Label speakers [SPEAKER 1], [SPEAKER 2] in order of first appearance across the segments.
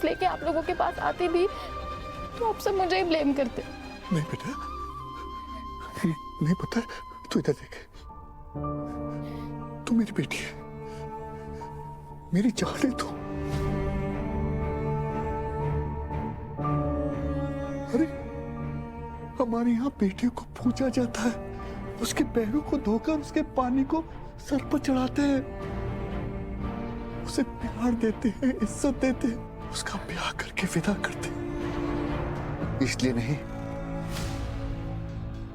[SPEAKER 1] Case लेके आप लोगों के पास आती भी तो आप सब मुझे ही ब्लेम करते।
[SPEAKER 2] नहीं बेटा, नहीं पता, तू इधर देख, तू मेरी बेटी है, मेरी जान है तू। अरे हमारे यहाँ बेटियों को पूजा जाता है, उसके पैरों को धोकर उसके पानी को सर पर चढ़ाते हैं, उसे प्यार देते हैं, इज्जत देते हैं, उसका ब्याह करके विदा करते हैं। इसलिए नहीं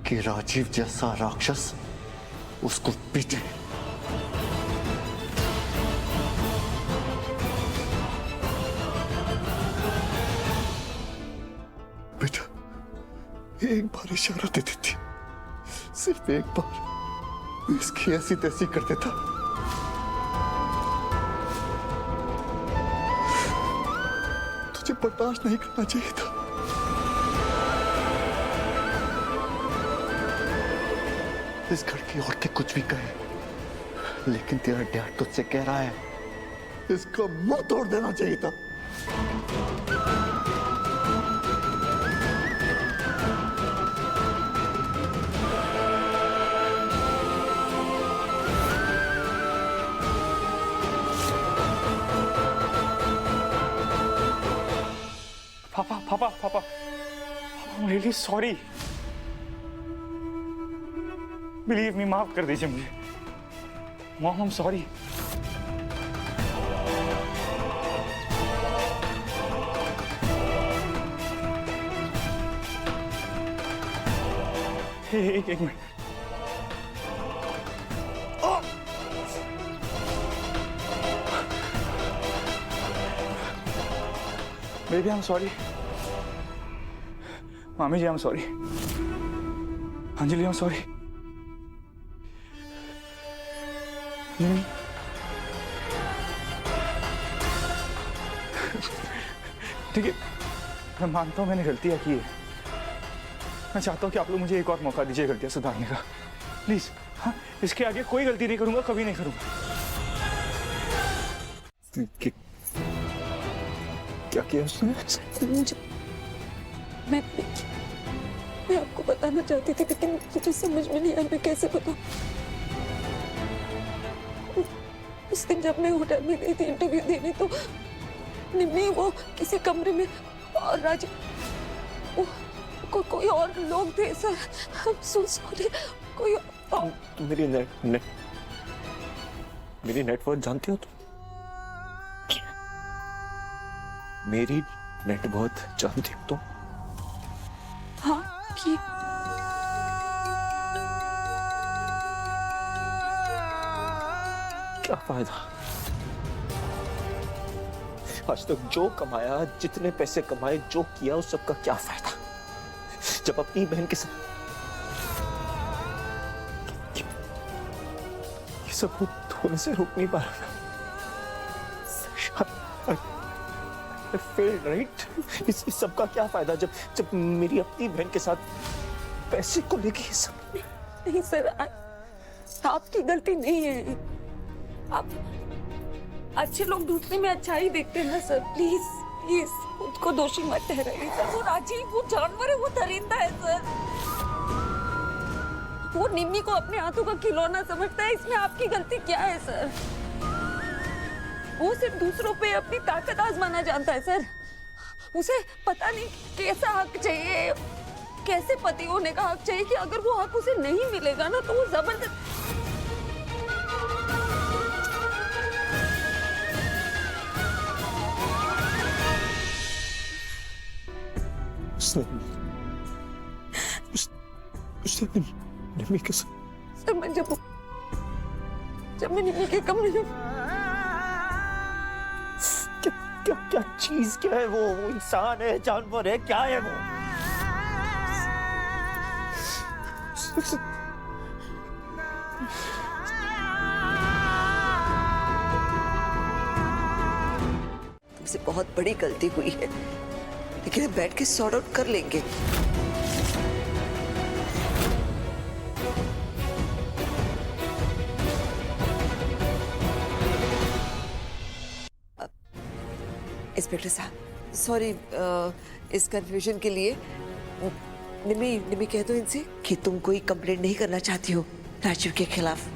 [SPEAKER 2] कि राजीव जैसा राक्षस उसको पीटे। बेटा एक बार इशारा दे देती, सिर्फ एक बार, मैं इसकी ऐसी तैसी कर देता। तुझे बर्दाश्त नहीं करना चाहिए था। इस घर की औरतें कुछ भी कहे, लेकिन तेरा डैड तुझसे कह रहा है, इसका मुंह तोड़ देना चाहिए था।
[SPEAKER 3] पापा, I'm really sorry. Believe me, माफ कर दीजिए मुझे। Mom, I'm sorry. एक मिनट। Baby, I'm sorry. मामी जी, I'm sorry. Anjali, I'm sorry. ठीक है, मैं मानता हूँ मैंने गलतियाँ की है। मैं चाहता हूँ कि आप लोग मुझे एक और मौका दीजिए गलतियाँ सुधारने का, प्लीज। हाँ, इसके आगे कोई गलती नहीं करूंगा, कभी नहीं करूंगा।
[SPEAKER 2] क्या किया उसने?
[SPEAKER 1] मैं आपको बताना चाहती थी, लेकिन मुझे समझ में नहीं आया मैं कैसे बताऊं। उस दिन जब मैं होटल में गई थी इंटरव्यू देने, तो निम्मी वो किसी कमरे में और राजीव कोई और लोग थे सर। I'm so sorry। कोई और।
[SPEAKER 2] मेरी नेटवर्क जानती हो तुम? मेरी नेटवर्क जानती हो तुम?
[SPEAKER 1] हाँ की।
[SPEAKER 2] क्या फायदा? आज तक जो कमाया, जितने पैसे कमाए, जो किया, उस सबका क्या फायदा जब अपनी बहन के साथ ये सब होने से रोक नहीं पा रहा। Fail, right? इस सबका क्या फायदा जब मेरी अपनी बहन के साथ पैसे को लेके ये सब।
[SPEAKER 1] नहीं सर, आपकी गलती नहीं है। आप अच्छे लोग दूसरे में अच्छाई देखते हैं ना सर। प्लीज प्लीज खुद को दोषी मत ठहराइए सर। वो राजीव वो जानवर है, वो दरिंदा है सर। वो निम्मी को अपने हाथों का खिलौना समझता है। इसमें आपकी गलती क्या है सर? वो सिर्फ दूसरों पे अपनी ताकत आजमाना जानता है सर। उसे पता नहीं कैसा हक चाहिए, कैसे पति होने का हक चाहिए, कि अगर वो हक उसे नहीं मिलेगा ना तो वो जबरदस्त।
[SPEAKER 2] उसने निम्मी के साथ।
[SPEAKER 1] सर मैं जब मैं निम्मी के कमरे में।
[SPEAKER 2] क्या चीज, क्या है वो इंसान है, जानवर है, क्या है वो?
[SPEAKER 4] तुमसे बहुत बड़ी गलती हुई है, लेकिन बैठ के सॉर्ट आउट कर लेंगे। इंस्पेक्टर साहब, सॉरी इस कंफ्यूजन के लिए। निमी निमी कह दो इनसे कि तुम कोई कंप्लेंट नहीं करना चाहती हो राजीव के खिलाफ।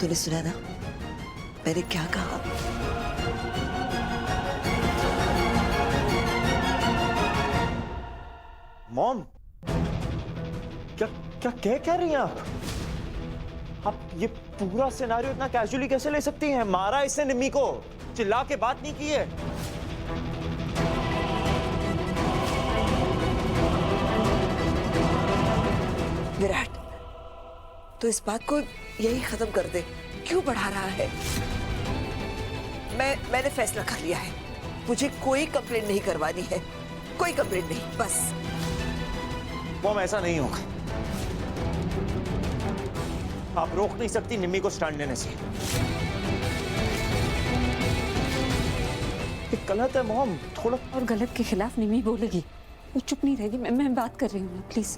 [SPEAKER 4] तूने सुना ना मैंने क्या कहा?
[SPEAKER 5] मॉम, क्या कह रही हैं आप ये पूरा सिनेरियो इतना कैजुअली कैसे ले सकती हैं? मारा इसने निम्मी को, चिल्ला के बात नहीं की है।
[SPEAKER 4] विराट, तो इस बात को यही खत्म कर दे। क्यों बढ़ा रहा है? मैंने फैसला कर लिया है, मुझे कोई कंप्लेंट नहीं करवानी है, कोई कंप्लेंट नहीं, बस।
[SPEAKER 5] मॉम, ऐसा नहीं होगा। आप रोक नहीं सकती निम्मी को स्टैंड लेने से। ये गलत है मॉम, थोड़ा।
[SPEAKER 1] और गलत के खिलाफ निमी बोलेगी, वो चुप नहीं रहेगी। मैं बात कर रही हूँ, प्लीज।